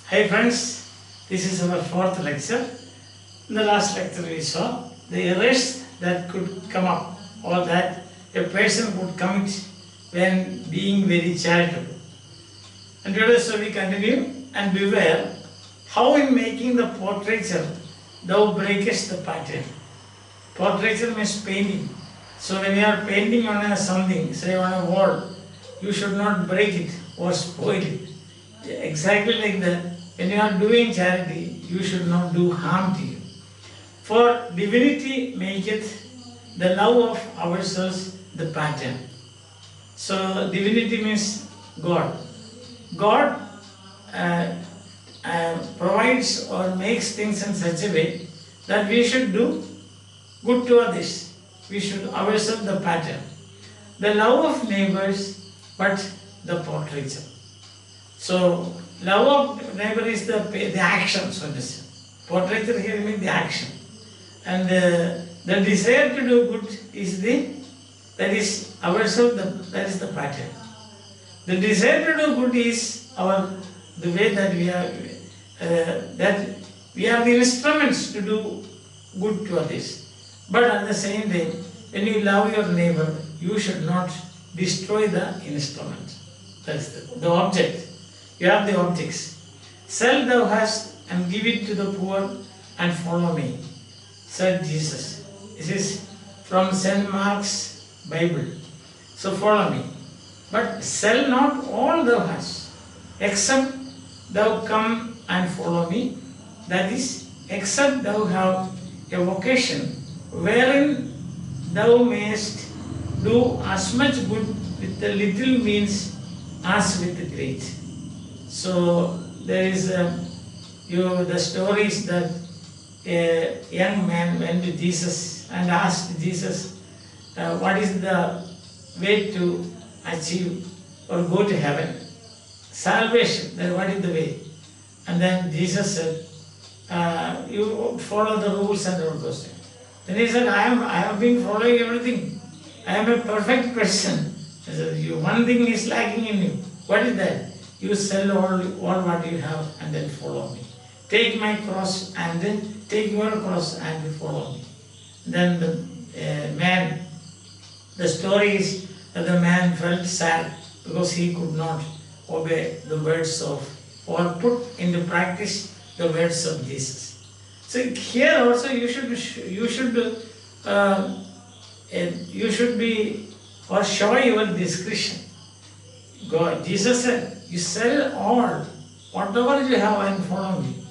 Hi friends, this is our fourth lecture. In the last lecture we saw the errors that could come up or that a person could commit when being very charitable. And today so we continue and beware how in making the portraiture thou breakest the pattern. Portraiture means painting. So when you are painting on something, say on a wall, you should not break it or spoil it. Exactly like that, when you are doing charity, you should not do harm to you. For divinity maketh the love of ourselves the pattern. So divinity means God. God provides or makes things in such a way that we should do good to others. We should ourselves the pattern. The love of neighbors, but the portraiture. So, love of neighbor is the action, so to say. Portraiture here means the action. And the desire to do good is that is ourselves, that is the pattern. The desire to do good is the way that we are the instruments to do good to others. But at the same time, when you love your neighbor, you should not destroy the instrument. That's the object. You have the objects. Sell thou hast and give it to the poor and follow me, said Jesus. This is from St. Mark's Bible. So follow me. But sell not all thou hast, except thou come and follow me. That is, except thou have a vocation wherein thou mayest do as much good with the little means as with the great. So there is the stories that a young man went to Jesus and asked Jesus, what is the way to achieve or go to heaven? Salvation, then what is the way? And then Jesus said, you follow the rules and all those things. Then he said, I have been following everything. I am a perfect person. He said, one thing is lacking in you. What is that? You sell all what you have and then follow me. Take my cross and then take your cross and follow me. Then the story is that the man felt sad because he could not obey the words of or put into practice the words of Jesus. So here also you should be or show your discretion. God, Jesus said, you sell all, whatever you have and follow me.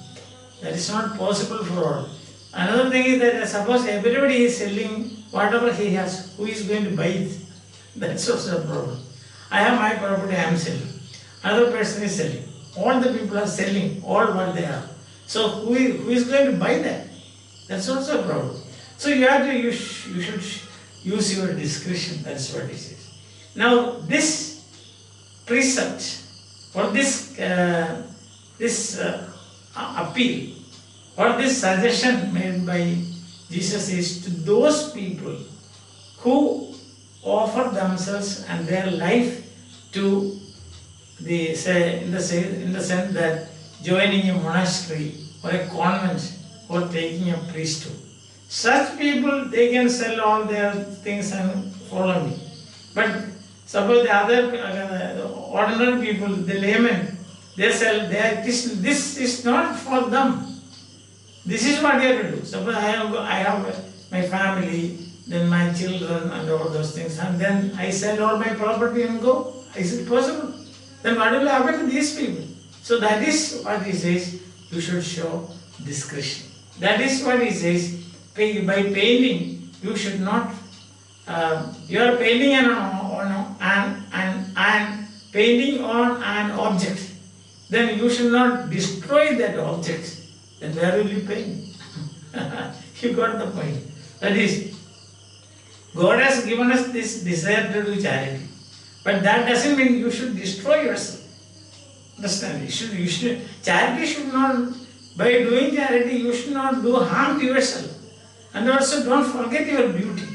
That is not possible for all. Another thing is that suppose everybody is selling whatever he has, who is going to buy it? That's also a problem. I have my property, I am selling. Another person is selling. All the people are selling all what they have. So who is going to buy that? That's also a problem. So you should use your discretion. That's what it is. Now this precept or this appeal or this suggestion made by Jesus is to those people who offer themselves and their life to in the sense that joining a monastery or a convent or taking a priesthood. Such people, they can sell all their things and follow me. But suppose the other ordinary people, the laymen, they sell, this is not for them. This is what they have to do. Suppose I have my family, then my children and all those things, and then I sell all my property and go. Is it possible? Then what will happen to these people? So that is what he says, you should show discretion. That is what he says, by painting, you should not, you are painting painting on an object, then you should not destroy that object. Then where will you paint? You got the point. That is, God has given us this desire to do charity. But that doesn't mean you should destroy yourself. Understand? Charity should not, by doing charity, you should not do harm to yourself. And also don't forget your beauty.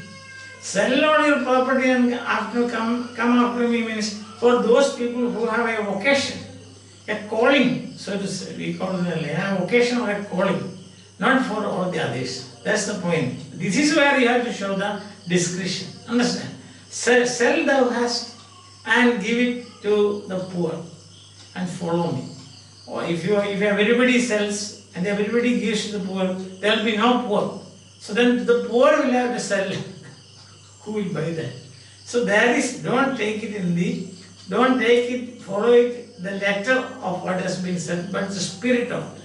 Sell all your property and come after me means for those people who have a vocation. a calling, so to say, we call it an occasion or a calling, not for all the others. That's the point. This is where you have to show the discretion. Understand? Sell thou hast and give it to the poor and follow me. Or if everybody sells and everybody gives to the poor, there will be no poor. So then the poor will have to sell. Who will buy that? So there is, don't take it, follow it, the letter of what has been said, but the spirit of it.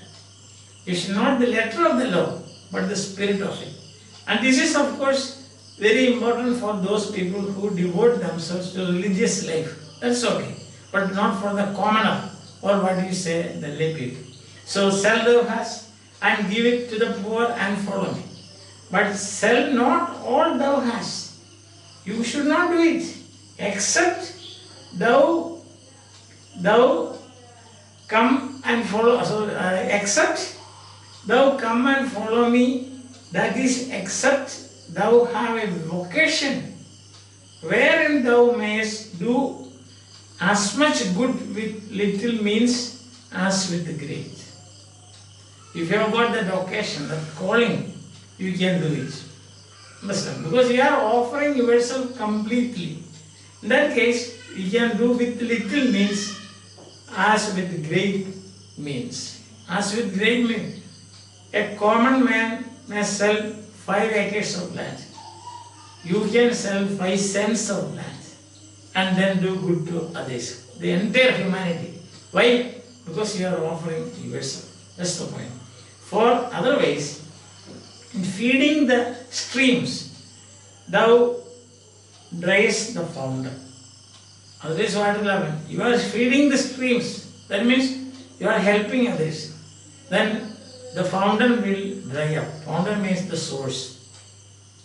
It's not the letter of the law, but the spirit of it. And this is, of course, very important for those people who devote themselves to religious life. That's okay, but not for the commoner, or what you say, the lay people. So sell thou hast and give it to the poor and follow me. But sell not all thou hast. You should not do it, except thou come and follow. So except thou come and follow me. That is, except thou have a vocation wherein thou mayest do as much good with little means as with the great. If you have got that occasion, that calling, you can do it. Understand? Because you are offering yourself completely. In that case, you can do with little means as with great means. As with great means. A common man may sell 5 acres of land. You can sell 5 cents of land and then do good to others. The entire humanity. Why? Because you are offering to yourself. That's the point. For otherwise, in feeding the streams, thou driest the fountain. Otherwise, what will happen? You are feeding the streams. That means you are helping others. Then the fountain will dry up. Fountain means the source.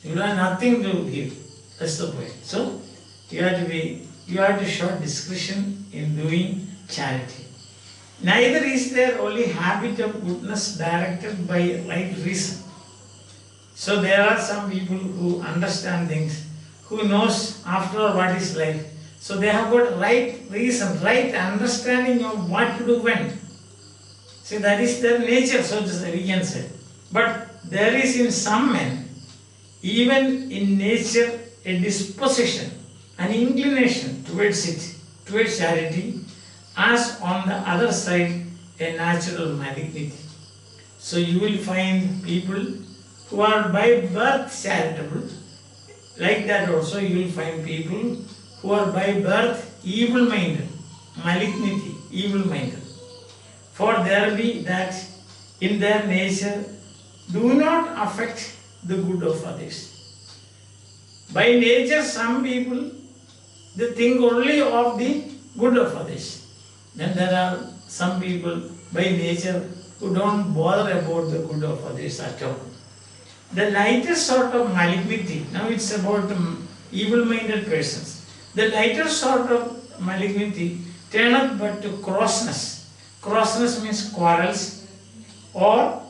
You have nothing to give. That's the point. So you have to show discretion in doing charity. Neither is there only habit of goodness directed by right reason. So there are some people who understand things, who knows after all what is life. So they have got right reason, right understanding of what to do when. See, that is their nature, so to say, we can say. But there is in some men, even in nature, a disposition, an inclination towards it, towards charity, as on the other side, a natural malignity. So you will find people who are by birth charitable. Like that also you will find people who are by birth evil-minded, malignity, evil-minded. For there be that in their nature do not affect the good of others. By nature some people, they think only of the good of others. Then there are some people by nature who don't bother about the good of others at all. The lighter sort of malignity, now it's about evil-minded persons. The lighter sort of malignity turneth but to crossness. Crossness means quarrels or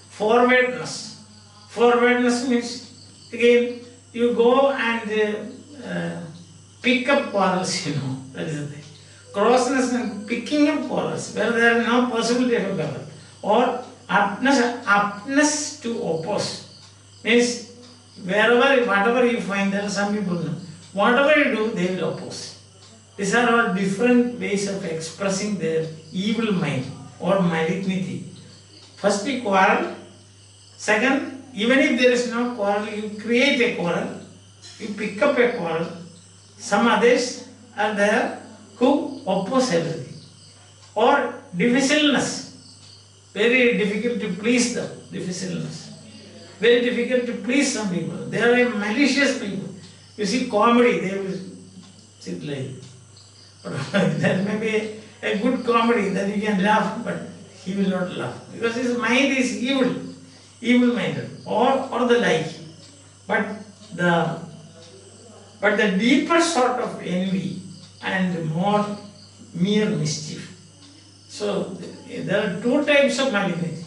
forwardness. Forwardness means, again, you go and pick up quarrels, that is the thing. Crossness and picking up quarrels, where there is no possibility of a quarrel. Or aptness to oppose. Means, whatever you find, there are some people, whatever you do, they will oppose. These are all different ways of expressing their evil mind or malignity. First, we quarrel. Second, even if there is no quarrel, you create a quarrel. You pick up a quarrel. Some others are there who oppose everything. Or difficileness. Very difficult to please them. Difficileness. Very difficult to please some people. They are malicious people. You see comedy, they will sit like. There may be a good comedy that you can laugh, but he will not laugh. Because his mind is evil. Evil-minded. Or the like. But the deeper sort of envy and more mere mischief. So there are 2 types of malignity.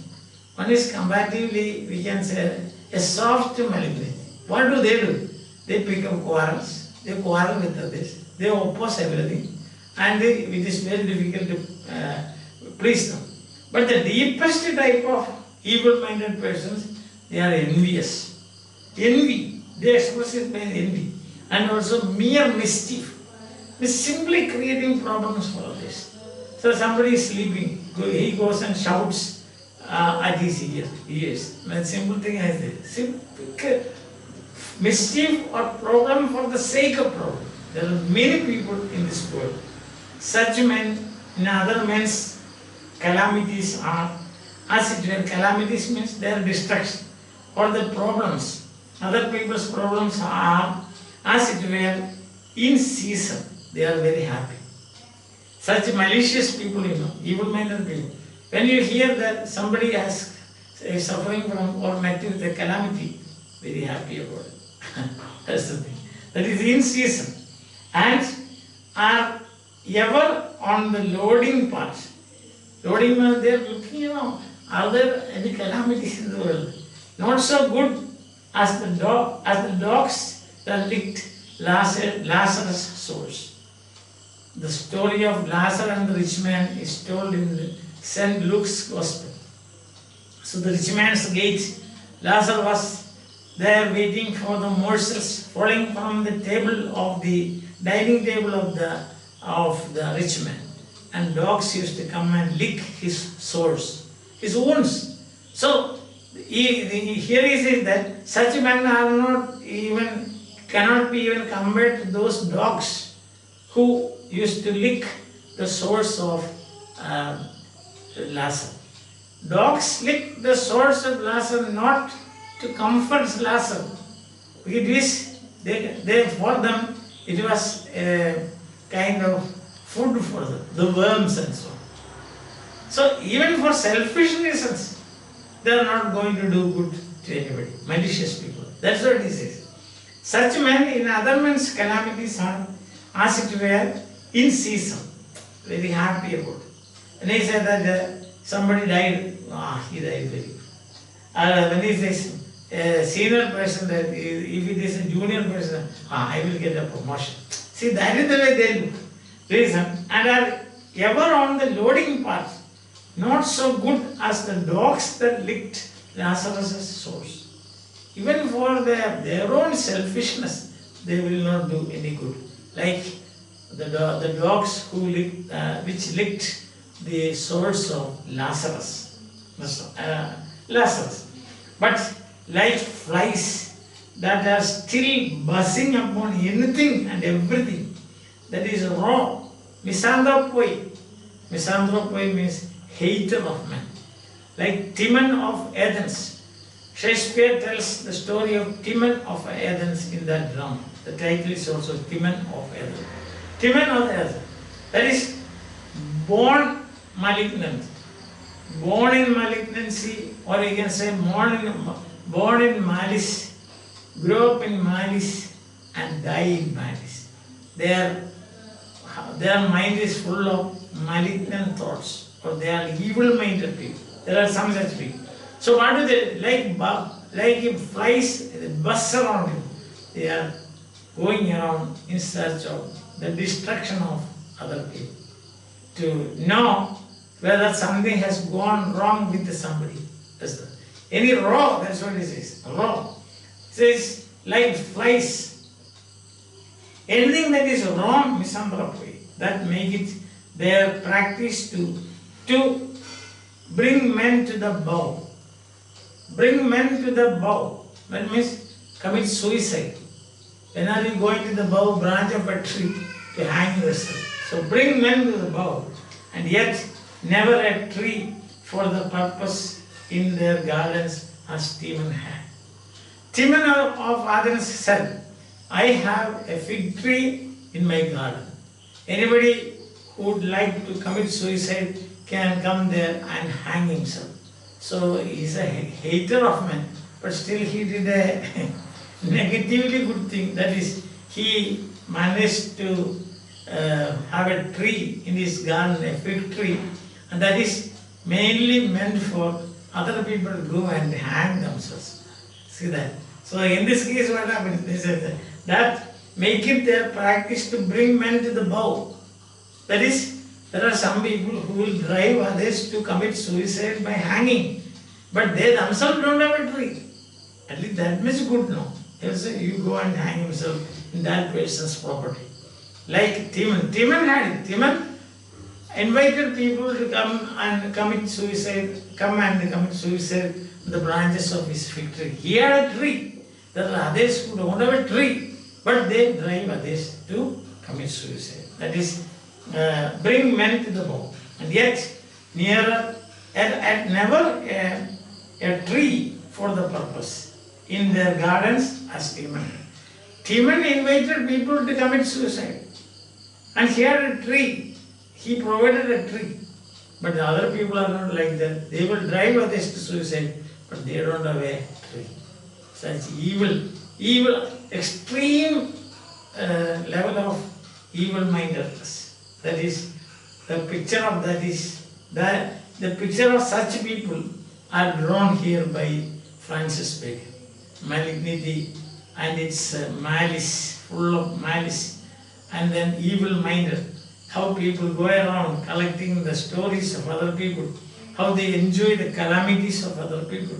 One is comparatively, we can say, a soft malignity. What do? They pick up quarrels, they quarrel with others, they oppose everything. and it is very difficult to please them. But the deepest type of evil-minded persons, they are envious. Envy, they express it by envy. And also mere mischief. It's simply creating problems for others. So somebody is sleeping, he goes and shouts at his ears. A simple thing as this. Simple mischief or problem for the sake of problem. There are many people in this world. Such men in other men's calamities are, as it were, calamities means their destruction or the problems. Other people's problems are, as it were, in season. They are very happy. Such malicious people, evil-minded people. When you hear that somebody is suffering from or met with a calamity, very happy about it. That's the thing. That is in season. And are ever on the loading part. Loading means they are looking around. Are there any calamities in the world? Not so good as the dogs that licked Lazarus' souls. The story of Lazarus and the rich man is told in St. Luke's Gospel. So the rich man's gate, Lazarus was there waiting for the morsels falling from the table of the dining table of the rich man. And dogs used to come and lick his sores, his wounds. So here he says that such men cannot be even compared to those dogs who used to lick the sores of Lazarus. Dogs lick the sores of Lazarus not to comfort Lazarus. It is, for them, it was a kind of food for them, the worms and so on. So even for selfish reasons, they are not going to do good to anybody. Malicious people. That's what he says. Such men in other men's calamities are, as it were, in season. Very happy about it. And he said that somebody died, he died very good. When he says a senior person, that if it is a junior person, I will get a promotion. See, that is the way they look. Reason, and are ever on the loading part, not so good as the dogs that licked Lazarus' sores. Even for their own selfishness, they will not do any good. Like the dogs who which licked the sores of Lazarus. But like flies that are still buzzing upon anything and everything that is raw. Misanthropoi. Misanthropoi means hater of man. Like Timon of Athens. Shakespeare tells the story of Timon of Athens in that drama. The title is also Timon of Athens. Timon of Athens. That is born malignant. Born in malignancy, or you can say born in malice, grew up in malice and die in malice. Their mind is full of malignant thoughts, or they are evil-minded people. There are some such people. So what do they, like if flies buzz around you, they are going around in search of the destruction of other people. To know whether something has gone wrong with somebody. Any raw, that's what it says, raw. It says, like flies. Anything that is wrong, misanthropy, that make it their practice to bring men to the bow. Bring men to the bow. That means commit suicide. When are you going to the bow branch of a tree to hang yourself? So bring men to the bow, and yet never a tree for the purpose in their gardens as Timon had. Timon of Athens said, I have a fig tree in my garden. Anybody who would like to commit suicide can come there and hang himself. So he is a hater of men, but still he did a negatively good thing. That is, he managed to have a tree in his garden, a fig tree, and that is mainly meant for other people to go and hang themselves. See that? So in this case what happens? They said that make it their practice to bring men to the bow. That is, there are some people who will drive others to commit suicide by hanging, but they themselves don't have a tree. At least that much good, no? He'll say, you go and hang himself in that person's property. Like Timon. Timon had it. Timon invited people to come and commit suicide, the branches of his fig tree. He had a tree. There are others who don't have a tree, but they drive others to commit suicide. That is, bring men to the boat. And yet, never a tree for the purpose in their gardens as Timon. Timon invited people to commit suicide. And he had a tree. He provided a tree. But the other people are not like that. They will drive others to suicide, but they don't have a tree. Such evil, extreme level of evil-mindedness. That is, the picture of that is, that the picture of such people are drawn here by Francis Bacon. Malignity and its malice, full of malice, and then evil-minded. How people go around collecting the stories of other people, how they enjoy the calamities of other people,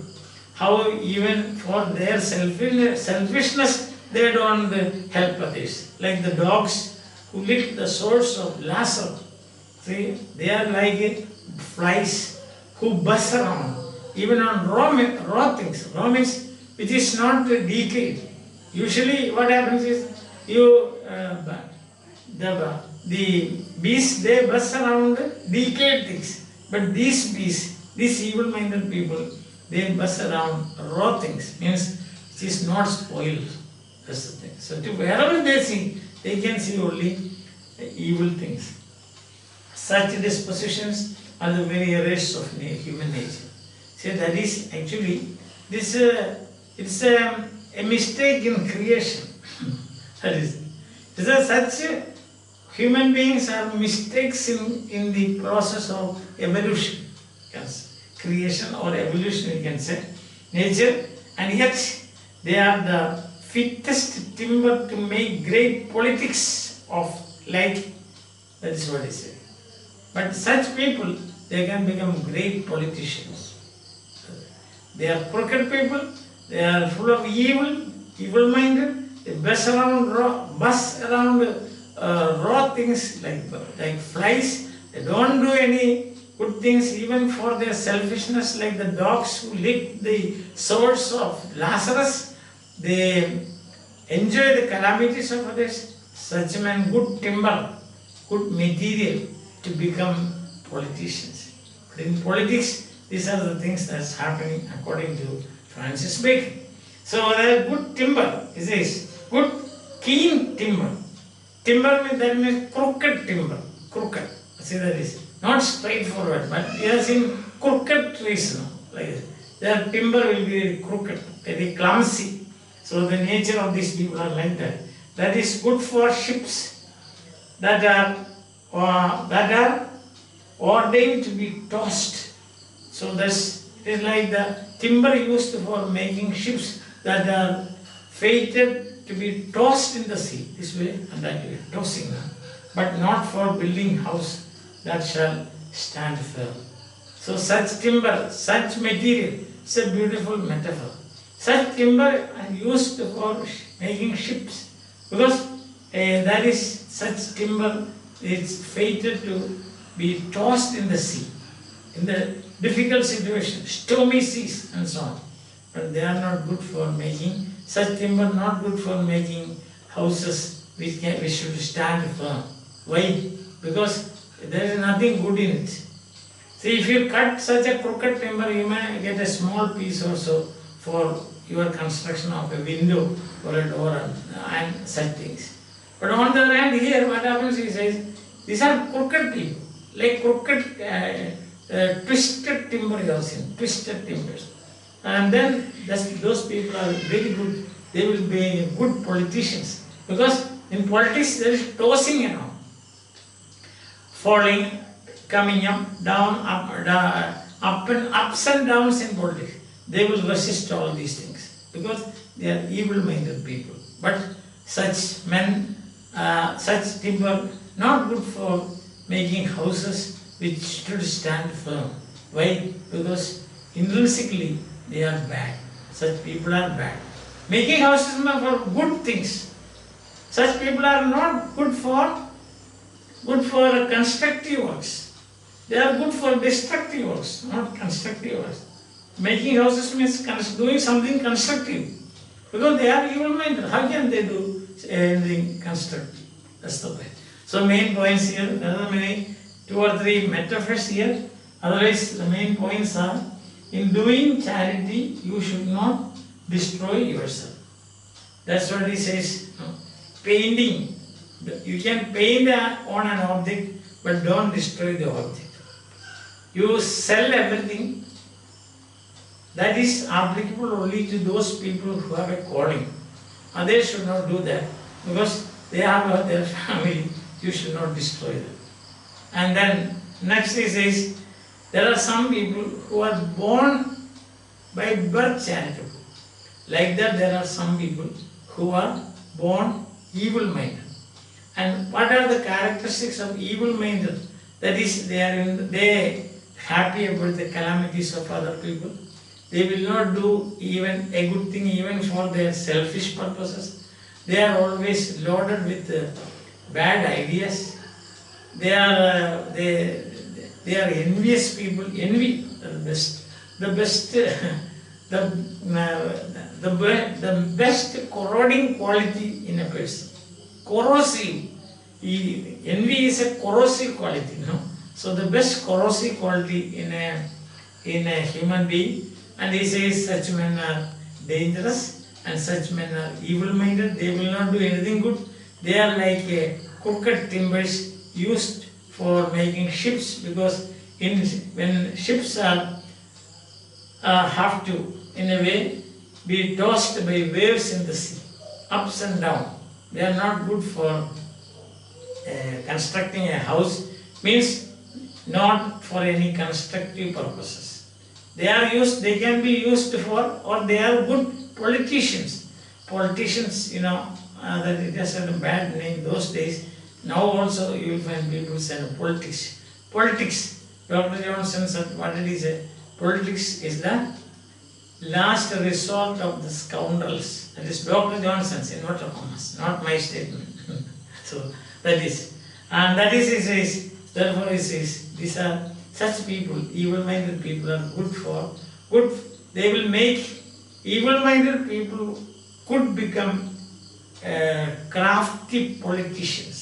how even for their selfishness they don't help others. Like the dogs who lick the sores of Lazarus. See, they are like flies who buzz around, even on raw things. Raw means which is not decayed. Usually what happens is, the bees, they buzz around decayed things. But these bees, these evil-minded people, they buzz around raw things, means it is not spoiled. That's the thing. So wherever they see, they can see only evil things. Such dispositions are the very arrests of human nature. So that is actually, this it's a mistake in creation. That is, such human beings are mistakes in the process of evolution. Yes. Creation or evolution, you can say. Nature, and yet they are the fittest timber to make great politics of life. That is what he said. But such people, they can become great politicians. They are crooked people, they are full of evil-minded, they buzz around raw things like flies. They don't do any good things even for their selfishness, like the dogs who lick the sores of Lazarus. They enjoy the calamities of others. Such men, good timber, good material to become politicians. But in politics, these are the things that's happening according to Francis Bacon. So the good timber is this, good keen timber. Timber means, that means crooked timber, crooked. See, that is not straightforward, but we have seen crooked trees now, like this. Their timber will be very crooked, very clumsy. So the nature of these people are like that. That is good for ships that are ordained to be tossed. So that's, it is like the timber used for making ships that are fated to be tossed in the sea, this way and that way, tossing them, but not for building house that shall stand firm. So such timber, such material, it's a beautiful metaphor. Such timber are used for making ships, because that is, such timber is fated to be tossed in the sea, in the difficult situation, stormy seas and so on. But they are not good for making, such timber not good for making houses which should stand firm. Why? Because there is nothing good in it. See, if you cut such a crooked timber, you may get a small piece or so for your construction of a window or a door and such things. But on the other hand, here what happens, he says, these are crooked people, like crooked, twisted timber you have seen, twisted timbers. And then those people are very good, they will be good politicians. Because in politics there is tossing around, falling, coming up, down, up and ups and downs in politics. They will resist all these things because they are evil-minded people. But such men, such timber, not good for making houses which should stand firm. Why? Because intrinsically they are bad. Such people are bad. Making houses for good things. Such people are not good for constructive works. They are good for destructive works, not constructive works. Making houses means doing something constructive. Because they are evil-minded. How can they do anything constructive? That's the point. So main points here, there are many 2 or 3 metaphors here. Otherwise, the main points are, in doing charity, you should not destroy yourself. That's what he says. Painting. You can paint on an object, but don't destroy the object. You sell everything. That is applicable only to those people who have a calling. Others should not do that, because they have their family. You should not destroy them. And then next he says, there are some people who are born by birth charitable. Like that, there are some people who are born evil-minded. And what are the characteristics of evil-minded? That is, they happy about the calamities of other people. They will not do even a good thing even for their selfish purposes. They are always loaded with bad ideas. They are envious people. Envy, the best corroding quality in a person. Corrosive. Envy is a corrosive quality, no? So the best corrosive quality in a human being. And he says such men are dangerous and such men are evil-minded. They will not do anything good. They are like crooked timbers used for making ships, because when ships are have to, in a way, be tossed by waves in the sea, ups and down. They are not good for constructing a house, means not for any constructive purposes. They can be used for, or they are good politicians. Politicians, that it has a bad name those days. Now also you will find people saying politics. Politics. Dr. Johnson said, what did he say? Politics is the last resort of the scoundrels. That is Dr. Johnson's inverted commas, not my statement. So that is. And that is, he says, therefore he says, these are such people, evil-minded people are good. They will make evil-minded people could become crafty politicians.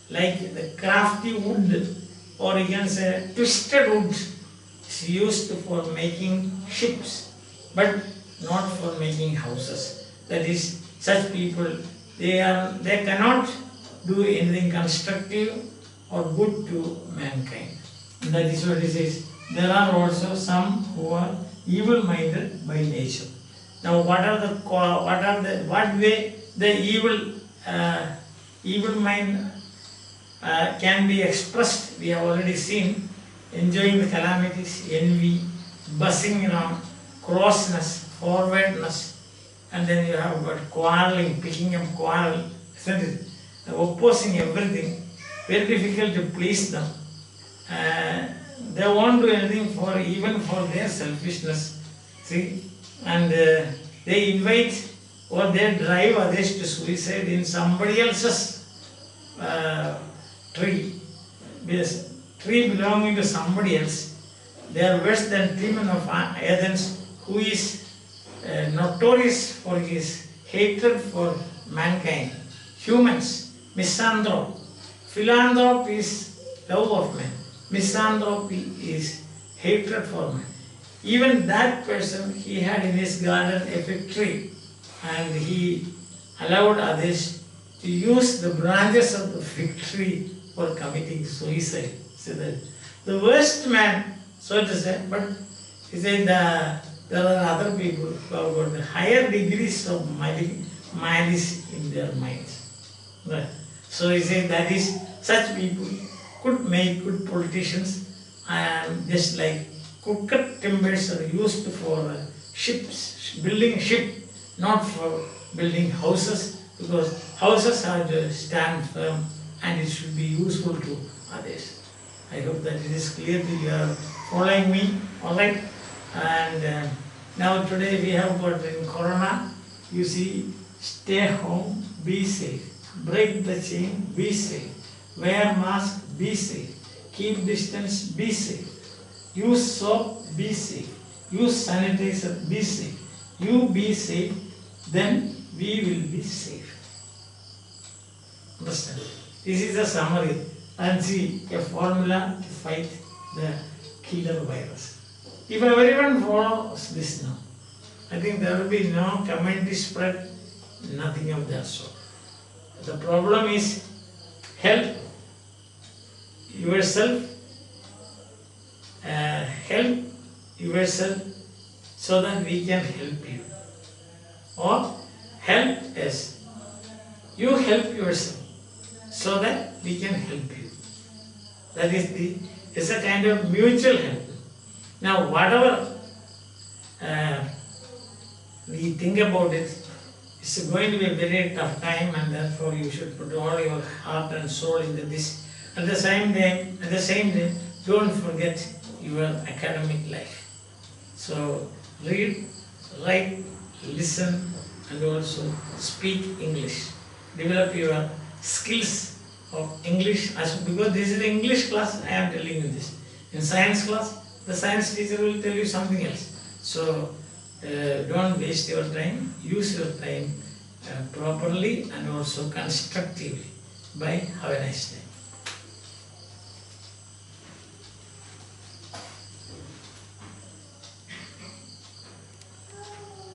Like the crafty wood, or you can say twisted wood, is used for making ships, but not for making houses. That is, such people, they cannot do anything constructive or good to mankind. That is what he says. There are also some who are evil-minded by nature. Now, what way the evil mind can be expressed? We have already seen: enjoying the calamities, envy, buzzing around, crossness, forwardness, and then you have got quarreling, picking up quarrel, isn't it? Opposing everything, very difficult to please them. They won't do anything even for their selfishness. See, and they invite or they drive others to suicide in somebody else's tree. Because tree belonging to somebody else. They are worse than Timon of Athens, who is notorious for his hatred for mankind. Humans, misanthrope. Philanthrope is love of man. Misanthropy is hatred for man. Even that person, he had in his garden a fig tree, and he allowed others to use the branches of the fig tree for committing suicide. So that the worst man, so to say, but he said there are other people who have got the higher degrees of malice in their minds. Right. So he said that is, such people could make good politicians, and just like crooked timbers are used for ships, building ship, not for building houses, because houses have to stand firm and it should be useful to others. I hope that it is clear that you are following me, alright? And now today we have got in Corona, you see, stay home, be safe. Break the chain, be safe. Wear mask, be safe. Keep distance, be safe. Use soap, be safe. Use sanitizer, be safe. You be safe, then we will be safe. Understand? This is a summary and see a formula to fight the killer virus. If everyone follows this now, I think there will be no community spread, nothing of that sort. The problem is help yourself, so that we can help you. Or help us. You help yourself so that we can help you. That is it's a kind of mutual help. Now whatever we think about it, it's going to be a very tough time, and therefore you should put all your heart and soul into this. At the same time, don't forget your academic life. So read, write, listen, and also speak English. Develop your skills of English, because this is the English class. I am telling you this. In science class, the science teacher will tell you something else. So don't waste your time. Use your time properly and also constructively. Bye. Have a nice day.